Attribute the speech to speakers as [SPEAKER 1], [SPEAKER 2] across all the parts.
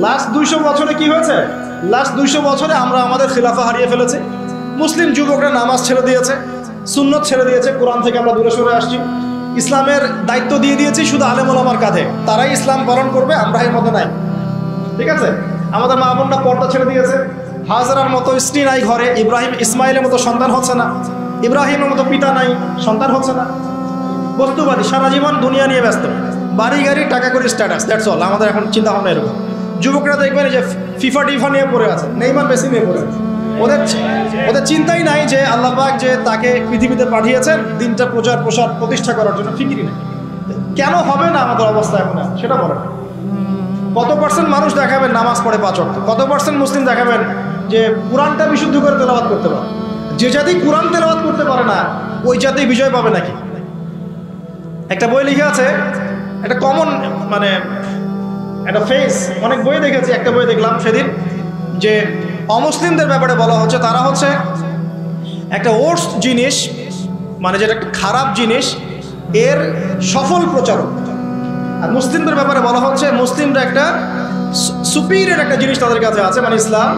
[SPEAKER 1] Last 200 বছরে কি হয়েছে? লাস্ট 200 বছরে আমরা আমাদের খিলাফা হারিয়ে ফেলেছি। মুসলিম যুবকরা নামাজ ছেড়ে দিয়েছে, সুন্নত ছেড়ে দিয়েছে, কোরআন থেকে আমরা দূরে সরে আসছি। ইসলামের দায়িত্ব দিয়ে দিয়েছি শুধু আলেম ওলামার কাঁধে, তারাই ইসলাম পালন করবে, আমরা এর মধ্যে নাই। ঠিক আছে, আমাদের মা বোনরা পর্দা ছেড়ে দিয়েছে। হাজারার মতো স্ত্রী নাই ঘরে, ইব্রাহিম ইসমাইলের মতো সন্তান হচ্ছে না, ইব্রাহিমের মতো পিতা নাই, সন্তান হচ্ছে না। বস্তুবাদী, সারা জীবন দুনিয়া নিয়ে ব্যস্ত, বাড়ি গাড়ি টাকা করে স্ট্যাটাস, দ্যাটস অল। আমাদের এখন চিন্তা ভাবনা এরকম। যুবকরা দেখবেন যে ফিফা টিফা নিয়ে পড়ে আছে, নেইমার মেসি নিয়ে পড়ে আছে। ওদের চিন্তাই নাই যে আল্লাহ পাক যে তাকে পৃথিবীতে পাঠিয়েছেন দিনটা প্রচার প্রসার প্রতিষ্ঠা করার জন্য, ফিকিরই নেই। কেন হবে না আমাদের অবস্থা এখন, সেটা বলেন। কত পার্সেন্ট মানুষ দেখাবেন নামাজ পড়ে 5 ওয়াক্ত? কত পার্সেন্ট মুসলিম দেখাবেন যে কোরআনটা বিশুদ্ধ করে তেলাওয়াত করতে পারে? যে জাতি কোরআন তেলাওয়াত করতে পারে না, ওই জাতি বিজয় পাবে নাকি? একটা বই লিখে আছে, একটা কমন মানে একটা ফেস, অনেক বই দেখেছি, একটা বই দেখলাম সেদিন যে অমুসলিমদের ব্যাপারে বলা হচ্ছে তারা হচ্ছে একটা ওর্স জিনিস, মানে যেটা একটা খারাপ জিনিস, এর সফল প্রচারক। আর মুসলিমদের ব্যাপারে বলা হচ্ছে মুসলিমরা একটা সুপিরিয়র একটা জিনিস তাদের কাছে আছে, মানে ইসলাম,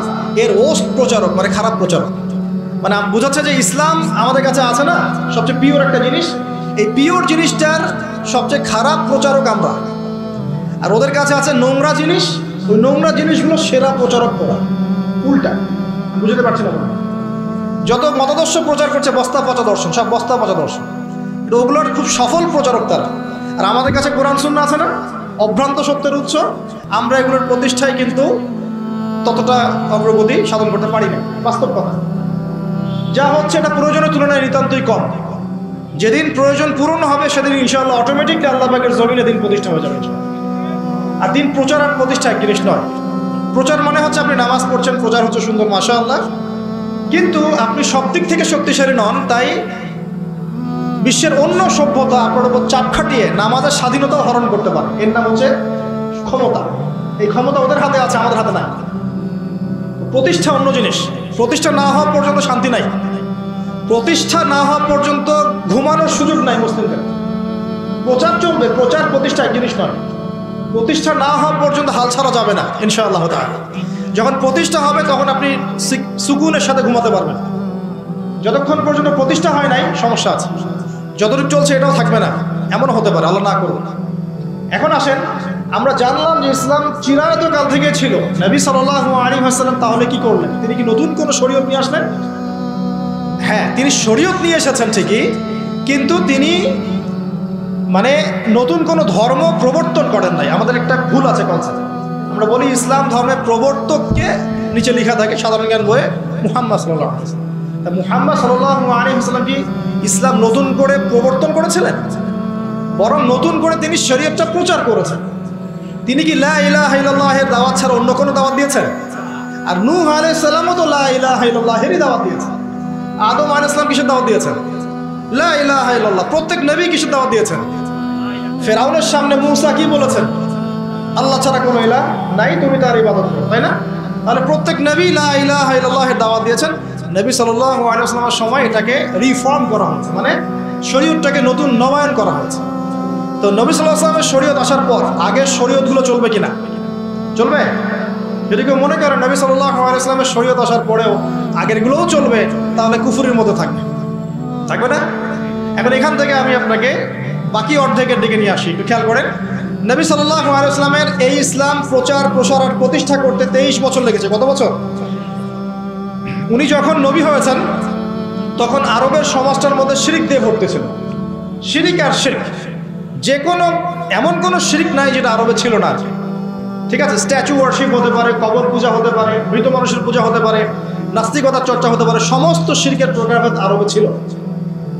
[SPEAKER 1] এর ওর্স প্রচারক, মানে খারাপ প্রচারক। মানে বোঝাচ্ছে যে ইসলাম আমাদের কাছে আছে না, সবচেয়ে পিওর একটা জিনিস, এই পিওর জিনিসটার সবচেয়ে খারাপ প্রচারক আমরা। আর ওদের কাছে আছে নোংরা জিনিস, ওই নোংরা জিনিসগুলো সেরা প্রচারক করা। উল্টা, বুঝতে পারছি না। যত মতাদর্শ প্রচার করছে বস্তা পচা দর্শন, সব বস্তা পচা দর্শন, ওগুলোর খুব সফল প্রচারক তারা। আর আমাদের কাছে কোরআন সুন্নাহ আছে না, অভ্রান্ত সত্যের উৎস, আমরা এগুলোর প্রতিষ্ঠায় কিন্তু ততটা অগ্রগতি সাধন করতে পারি না। বাস্তব কথা, যা হচ্ছে এটা প্রয়োজনের তুলনায় নিতান্তই কম। যেদিন প্রয়োজন পূরণ হবে সেদিন ইনশাআল্লাহ অটোমেটিকলি আল্লাহ পাকের জমিনে দিন প্রতিষ্ঠা হয়ে যাবে। আর দিন প্রচার আর প্রতিষ্ঠা এক জিনিস নয়। প্রচার মানে হচ্ছে আপনি নামাজ পড়ছেন, প্রচার হচ্ছে সুন্দর, মাশাআল্লাহ, কিন্তু আপনি সব দিক থেকে শক্তিশালী নন, তাই বিশ্বের অন্য সভ্যতা আপনার উপর চাপ খাটিয়ে নামাজের স্বাধীনতাও হরণ করতে পারে। এর নাম হচ্ছে ক্ষমতা। এই ক্ষমতা ওদের হাতে আছে, আমাদের হাতে নাই। প্রতিষ্ঠা অন্য জিনিস। প্রতিষ্ঠা না হওয়া পর্যন্ত শান্তি নাই, প্রতিষ্ঠা না হওয়া পর্যন্ত ঘুমানোর সুযোগ নাই মুসলিমদের। প্রচার চলবে, প্রচার প্রতিষ্ঠা এক জিনিস নয়। প্রতিষ্ঠা না হওয়া পর্যন্ত হাল ছাড়া যাবে না ইনশাআল্লাহ তাআলা। যখন প্রতিষ্ঠা হবে তখন আপনি সুকুনের সাথে ঘুমাতে পারবেন। যতক্ষণ পর্যন্ত প্রতিষ্ঠা হয় নাই সমস্যা আছে, যতটুকু চলছে এটাও থাকবে না, এমন হতে পারে, আল্লাহ না করুন। এখন আসেন, আমরা জানলাম যে ইসলাম চিরায়ত কাল থেকে ছিল। নবী সাল্লাল্লাহু আলাইহি ওয়াসাল্লাম তাহলে কি করলেন? তিনি কি নতুন কোনো শরীয়ত নিয়ে আসলেন? হ্যাঁ, তিনি শরীয়ত নিয়ে এসেছেন ঠিকই, কিন্তু তিনি মানে নতুন কোনো ধর্ম প্রবর্তন করেন নাই। আমাদের একটা ভুল আছে কনসেপ্ট। আমরা বলি ইসলাম ধর্মের প্রবর্তককে নিচে লেখা থাকে সাধারণ জ্ঞান বইয়ে মুহাম্মদ সাল্লাল্লাহু আলাইহি ওয়াসাল্লাম। তা মুহাম্মদ সাল্লাল্লাহু আলাইহি ওয়াসাল্লাম কি ইসলাম নতুন করে প্রবর্তন করেছিলেন? বরং নতুন করে তিনি শরীয়তটা প্রচার করেছেন। তিনি কি লা ইলাহা ইল্লাল্লাহের দাওয়াত ছাড়া অন্য কোনো দাওয়াত দিয়েছেন? আর নূহ আলাইহিস সালামও তো লা ইলাহা ইল্লাল্লাহেরই দাওয়াত দিয়েছেন। আদম আলাইহিস সালাম কিসের দাওয়াত দিয়েছেন? লা ইলাহা ইল্লাল্লাহ। প্রত্যেক নবী কিসের দাওয়াত দিয়েছেন? ফেরাউনের সামনে মুসা কি বলেছেন? আল্লাহ ছাড়া কোনো ইলাহ নাই, তুমি তার ইবাদত করো, তাই না? তাহলে প্রত্যেক নবী লা ইলাহা ইল্লাল্লাহের দাওয়াত দিয়েছেন। নবী সাল্লাল্লাহু আলাইহি ওয়াসাল্লামের সময় এটাকে রিফর্ম করা হয়েছে, মানে শরীয়তটাকে নতুন নবায়ন করা হয়েছে। তো নবী সাল্লাল্লাহু আলাইহি ওয়াসাল্লামের শরীয়ত আসার পর আগের শরীয়তগুলো চলবে কিনা? চলবে। যদি কেউ মনে করে নবী সাল্লাল্লাহু আলাইহি ওয়াসাল্লামের শরীয়ত আসার পরেও আগেরগুলোও চলবে, তাহলে কুফরের মধ্যে থাকবে, থাকবে না? এখন এখান থেকে আমি আপনাকে বাকি অর্ধেকের দিকে নিয়ে আসি, একটু খেয়াল করেন। নবী সাল্লাল্লাহু আলাইহি ওয়াসাল্লামের এই ইসলাম প্রচার প্রসার আর প্রতিষ্ঠা করতে 23 বছর লেগেছে। কত বছর? উনি যখন নবী হয়েছেন তখন আরবের সমাজটার মধ্যে শিরিক দিয়ে ভর্তি ছিল। শিরিক আর শিরক, যে কোনো এমন কোনো শিরিক নাই যেটা আরবে ছিল না। ঠিক আছে, স্ট্যাচু ওয়ার্শিপ হতে পারে, কবর পূজা হতে পারে, মৃত মানুষের পূজা হতে পারে, নাস্তিকতার চর্চা হতে পারে, সমস্ত শিরকের প্রকারভেদ আরবে ছিল।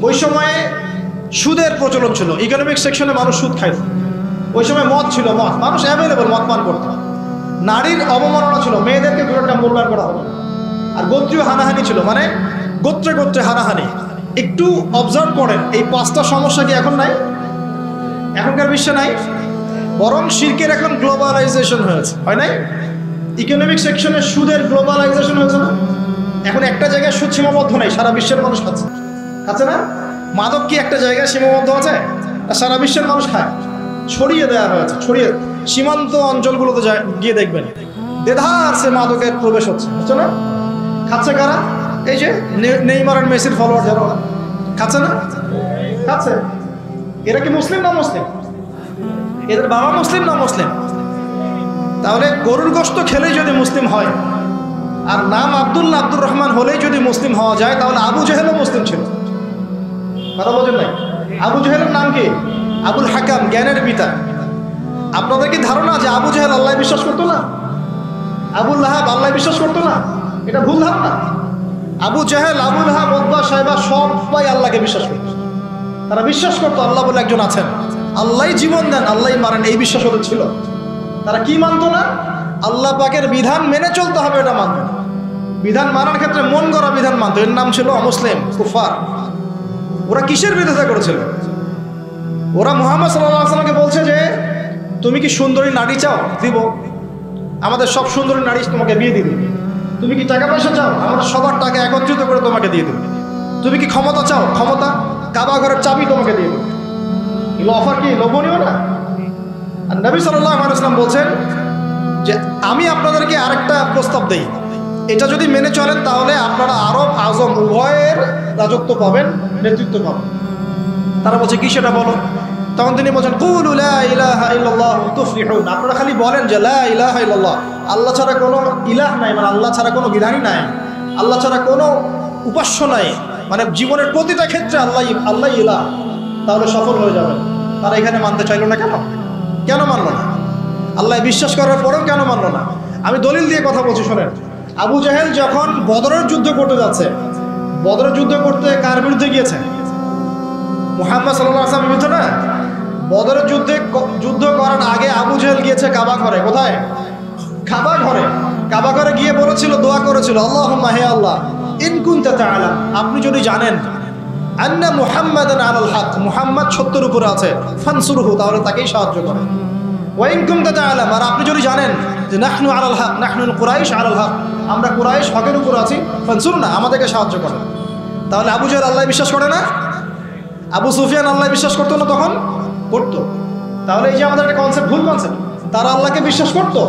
[SPEAKER 1] ওই সময়ে সুদের প্রচলন ছিল, ইকোনমিক সেকশনে মানুষ সুদ খাইত। ওই সময় মদ ছিল, মদ মানুষ অ্যাভেলেবল মদ পান করত। নারীর অবমাননা ছিল, মেয়েদেরকে দুটো মূল্যায়ন করা হবে। আর গোত্রীয় হানাহানি ছিল, মানে গোত্রে গোত্রে হানাহানি। একটু অবজার্ভ করেন, এই 5টা সমস্যা কি এখন নাই? এখনকার বিশ্বে নাই। বরং শিরকের এখন গ্লোবালাইজেশন হয়েছে, হয় নাই? ইকোনমিক সেকশনে সুদের গ্লোবালাইজেশন হয়েছে না? এখন একটা জায়গায় সুদ সীমাবদ্ধ নাই, সারা বিশ্বের মানুষ খাচ্ছে, খাচ্ছে না? মাদক কি একটা জায়গায় সীমাবদ্ধ আছে? সারা বিশ্বের মানুষ খায়, ছড়িয়ে দেওয়া হয়েছে, ছড়িয়ে সীমান্ত অঞ্চলগুলোতে গিয়ে দেখবেন দেধার সে মাদকের প্রবেশ হচ্ছে, বুঝছো না? খাচ্ছে কারা? এই যে নেইমার আর মেসির ফলোয়ার যারা, খাচ্ছে না? খাচ্ছে। এরা কি মুসলিম না মুসলিম? এদের বাবা মুসলিম না মুসলিম? তাহলে গরুর গোশত খেলেই যদি মুসলিম হয়, আর নাম আব্দুল্লাহ আব্দুর রহমান হলেই যদি মুসলিম হওয়া যায়, তাহলে আবু জেহেলও মুসলিম ছিল। কথা বোঝেন নাই? আবু জেহেলের নাম কি? আবুল হাকাম, জ্ঞানের পিতা। আপনাদের কি ধারণা যে আবু জেহেল আল্লাহ বিশ্বাস করতো না? আবুল লাহাব আল্লাহ বিশ্বাস করতো না? এটা ভুল ধারণা। আবু জেহেল, আবুল লাহাব, উতবা, শাইবা সবাই আল্লাহকে বিশ্বাস করতো। তারা বিশ্বাস করতো আল্লাহ বলে একজন আছেন, আল্লাহই জীবন দেন, আল্লাহই মারেন, এই বিশ্বাস ওদের ছিল। তারা কি মানতো না? আল্লাহ পাকের বিধান মেনে চলতে হবে, এটা মানত। বিধান মানার ক্ষেত্রে মন গড়া বিধান মানত। এর নাম ছিল অমুসলিম, কুফার। ওরা কিসের বিরোধিতা করেছিল? ওরা মুহাম্মদ সাল্লাল্লাহু আলাইহি ওয়াসাল্লামকে বলছে যে তুমি কি সুন্দরী নারী চাও? দিব, আমাদের সব সুন্দরী নারী তোমাকে বিয়ে দিবে। তুমি কি টাকা পয়সা চাও? আমাদের সবার টাকা একত্রিত করে তোমাকে দিয়ে দেবে। তুমি কি ক্ষমতা চাও? ক্ষমতা, কাবা ঘরের চাবি তোমাকে দিয়ে দেবে। এগুলো অফার কি লোভনীয় না? আর নবী সাল্লাল্লাহু আলাইহি ওয়াসাল্লাম বলছেন যে আমি আপনাদেরকে আরেকটা প্রস্তাব দেই, এটা যদি মেনে চলেন তাহলে আপনারা আরব আজম উভয়ের রাজত্ব পাবেন, নেতৃত্ব পাবেন। তারা বলছে কি সেটা বলো? তখন তিনি বলছেন কুলু লা ইলাহা ইল্লাল্লাহ তুফলিহুন। আপনারা খালি বলেন যে লা ইলাহা ইল্লাল্লাহ, আল্লাহ ছাড়া কোনো ইলাহ নাই, মানে আল্লাহ ছাড়া কোনো বিধানই নাই, আল্লাহ ছাড়া কোনো উপাস্য নাই, মানে জীবনের প্রতিটা ক্ষেত্রে আল্লাহ ইলাহ, তাহলে সফল হয়ে যাবেন। তারা এখানে মানতে চাইল না কেন? কেন মানল না? আল্লাহ বিশ্বাস করার পরেও কেন মানল না? আমি দলিল দিয়ে কথা বলছি, শোনেন। আবু জেহেল যখন বদরের যুদ্ধ করতে যাচ্ছে, বদরের যুদ্ধ করতে কার বিরুদ্ধে গিয়েছে? মুহাম্মদ সাল্লাল্লাহু আলাইহি ওয়াসাল্লামের বিরুদ্ধে না। বদরের যুদ্ধ করার আগে আবু জেহেল গিয়েছে কাবা ঘরে। কোথায়? কাবা ঘরে। কাবা ঘরে গিয়ে বলেছিল, দোয়া করেছিল, আল্লাহুম্মা, হে আল্লাহ, ইন কুনতা তাআলাম, আপনি যদি জানেন, আন্না মুহাম্মাদান আলাল হক, মুহাম্মদ সত্যের উপরে আছে, ফানসুরহু, তাহলে তাকেই সাহায্য করেন। ওয়া ইন কুনতা তাআলাম, আর আপনি যদি জানেন যে নাহনু আলাল হক, নাহনুল কুরাইশ আলাল হক, আমরা কুরাইশ হকের উপরে আছি, ফানসুরনা, আমাদেরকে সাহায্য করেন। তাহলে আবু জেহেল আল্লাহ বিশ্বাস করে না? আবু সুফিয়ান আল্লাহ বিশ্বাস করতো না? তখন করতো। তাহলে এই যে আমাদের একটা কনসেপ্ট, ভুল কনসেপ্ট। তারা আল্লাহকে বিশ্বাস করতো,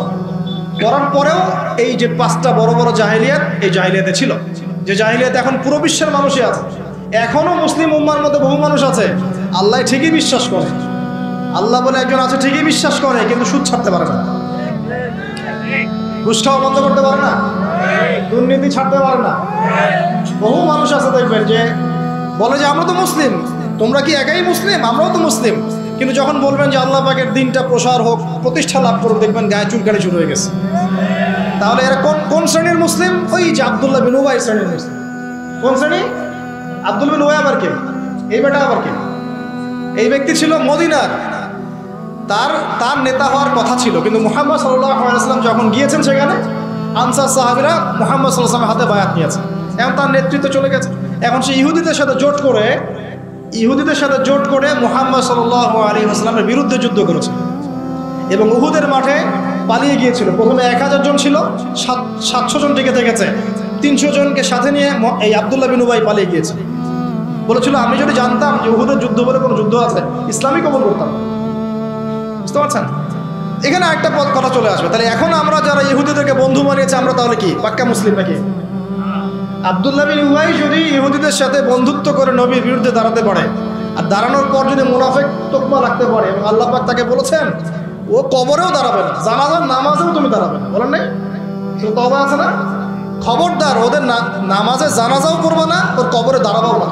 [SPEAKER 1] করার পরেও এই যে 5টা বড় বড় জাহেলিয়াত, এই জাহেলিয়াতে ছিল, যে জাহেলিয়াত এখন পুরো বিশ্বের মানুষই আছে। এখনো মুসলিম উম্মার মধ্যে বহু মানুষ আছে আল্লাহ ঠিকই বিশ্বাস করে, আল্লাহ বলে একজন আছে ঠিকই বিশ্বাস করে, কিন্তু সুদ ছাড়তে পারে না, ঘুষ খাওয়া বন্ধ করতে পারে না, দুর্নীতি ছাড়তে পারে না। বহু মানুষ আছে দেখবেন যে বলে যে আমরা তো মুসলিম, তোমরা কি একাই মুসলিম? আমরাও তো মুসলিম। কিন্তু যখন বলবেন যে আল্লাহ পাকের দিনটা প্রসার হোক, প্রতিষ্ঠা লাভ করুক, দেখবেন গায়ে চুলকানি শুরু হয়ে গেছে। তাহলে এরা কোন শ্রেণীর মুসলিম? ওই যে আব্দুল্লাহ বিন উবাই শ্রেণীর মুসলিম। কোন শ্রেণী? আব্দুল বিন উবাই আবার কে? এই বেটা আবার কে? এই ব্যক্তি ছিল মদিনার, তার নেতা হওয়ার কথা ছিল, কিন্তু মুহাম্মদ সাল্লাল্লাহু আলাইহি ওয়াসাল্লাম যখন গিয়েছেন সেখানে, আনসার সাহাবীরা মুহাম্মদ সাল্লাল্লাহু আলাইহি ওয়াসাল্লামের হাতে বায়াত নিয়েছে। এখন তার নেতৃত্ব চলে গেছে। এখন সে ইহুদিদের সাথে জোট করে মুহাম্মদ সাল্লাল্লাহু আলাইহি ওয়াসাল্লামের বিরুদ্ধে যুদ্ধ করেছে এবং উহুদের মাঠে পালিয়ে গিয়েছিল। প্রথমে 1000 জন ছিল, 700 জন টিকে থেকেছে, 300 জনকে সাথে নিয়ে এই আব্দুল্লাহ বিন উবাই পালিয়ে গিয়েছে। বলেছিল আমি যদি জানতাম যে উহুদের যুদ্ধ বলে কোনো যুদ্ধ আছে, ইসলামই কবুল করতাম। বুঝতে পারছেন? এখানে একটা কথা চলে আসবে, তাহলে এখন আমরা যারা ইহুদিদেরকে বন্ধু বানিয়েছে, আমরা তাহলে কি পাক্কা মুসলিম নাকি? আব্দুল্লাহ বিন উবাই যদি ইহুদিদের সাথে বন্ধুত্ব করে নবীর বিরুদ্ধে দাঁড়াতে পারে, আর দাঁড়ানোর পর যদি মুনাফিক তকমা রাখতে পারে, এবং আল্লাহ পাক তাকে বলেছেন ও কবরেও দাঁড়াবে না, জানাজার নামাজেও তুমি দাঁড়াবে না, বলেন নাই? তওবা আছে না? খবরদার, ওদের নামাজে জানাজাও করবে না, ওর কবরে দাঁড়াবেও না।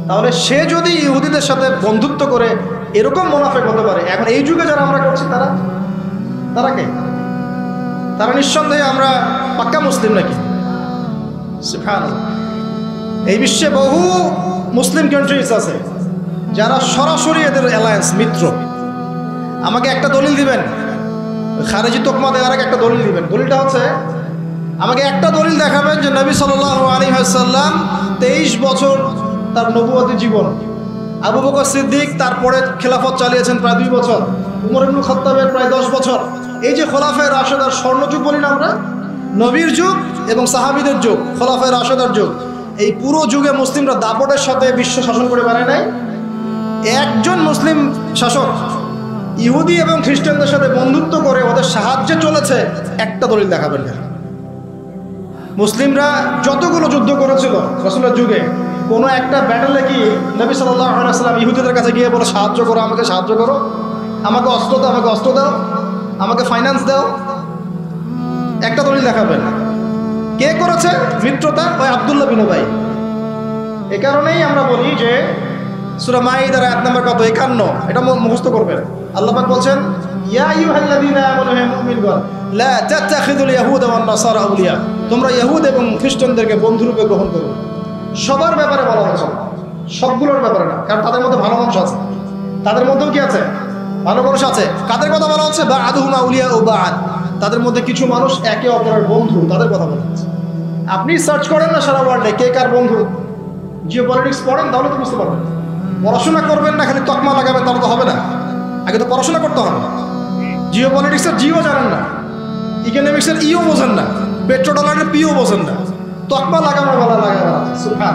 [SPEAKER 1] তাহলে সে যদি ইহুদিদের সাথে বন্ধুত্ব করে এরকম মুনাফিক হতে পারে, এখন এই যুগে যারা আমরা করছি তারা কে? তারা নিঃসন্দেহে আমরা পাক্কা মুসলিম নাকি? সুবহানাল্লাহ। এই বিশ্বে বহু মুসলিম কান্ট্রিজ আছে যারা সরাসরি এদের অ্যালায়েন্স, মিত্র। আমাকে একটা দলিল দিবেন, খারেজি তকমা দেওয়ার আগে একটা দলিল দিবেন। দলিলটা হচ্ছে, আমাকে একটা দলিল দেখাবেন যে নবী সাল্লাল্লাহু আলাইহি ওয়াসাল্লাম 23 বছর তার নবুয়তি জীবন, আবু বকর সিদ্দিক তারপরে খেলাফত চালিয়েছেন প্রায় 2 বছর, উমর ইবনুল খাত্তাবের প্রায় 10 বছর। এই যে খোলাফায়ে রাশেদার স্বর্ণযুগ বলি না আমরা, নবীর যুগ এবং সাহাবীদের যুগ, খোলাফায়ে রাশেদার যুগ, এই পুরো যুগে মুসলিমরা দাপটের সাথে বিশ্ব শাসন করে বেড়ায় নাই। একজন মুসলিম শাসক ইহুদি এবং খ্রিস্টানদের সাথে বন্ধুত্ব করে ওদের সাহায্যে চলেছে, একটা দলিল দেখাবেন না। মুসলিমরা যতগুলো যুদ্ধ করেছিল রাসূলের যুগে, কোনো একটা ব্যাটেলে কি নবী সাল্লাল্লাহু আলাইহি ওয়াসাল্লাম ইহুদিদের কাছে গিয়ে বলে সাহায্য করো, আমাকে সাহায্য করো, আমাকে অস্ত্র দাও, আমাকে অস্ত্র দাও, আমাকে ফাইন্যান্স দাও? একটা দলিল দেখাবেন। কে করেছে মিত্রতা? ওই আব্দুল্লাহ বিন উবাই। এ কারণেই আমরা বলি যে সূরা মাইদার আয়াত নাম্বার কত, 51, এটা মুখস্থ করবেন। আল্লাহ পাক বলছেন, ইয়া আইয়ুহাল্লাযীনা আমানু, হে মুমিনগণ, লা তাত্তাখিযুল ইয়াহুদা ওয়ান নাসারা আউলিয়া, তোমরা ইহুদ এবং খ্রিস্টানদেরকে বন্ধুরূপে গ্রহণ করো। সবার ব্যাপারে বলা হচ্ছে, সবগুলোর ব্যাপারে না, কারণ তাদের মধ্যে ভালো মানুষ আছে, তাদের মধ্যেও কি আছে, ভালো মানুষ আছে। কাদের কথা বলা হচ্ছে? বা'দুহুম আউলিয়া ও বা'দ, তাদের মধ্যে কিছু মানুষ একে অপরের বন্ধু, তাদের কথা বলা হচ্ছে। আপনি সার্চ করেন না সারা ওয়ার্ল্ডে কে কার বন্ধু, জিও পলিটিক্স পড়েন, তাহলে তো বুঝতে পারবেন। পড়াশোনা করবেন না, খালি তকমা লাগাবেন, তাহলে তো হবে না। আগে তো পড়াশোনা করতে হবে। জিও পলিটিক্সের জিও জানেন না, ইকোনমিক্সের ইও বোঝেন না, পেট্রো ডলারের পিও বোঝেন না, তকমা লাগানোর বেলা লাগানো আছে। সুবহান।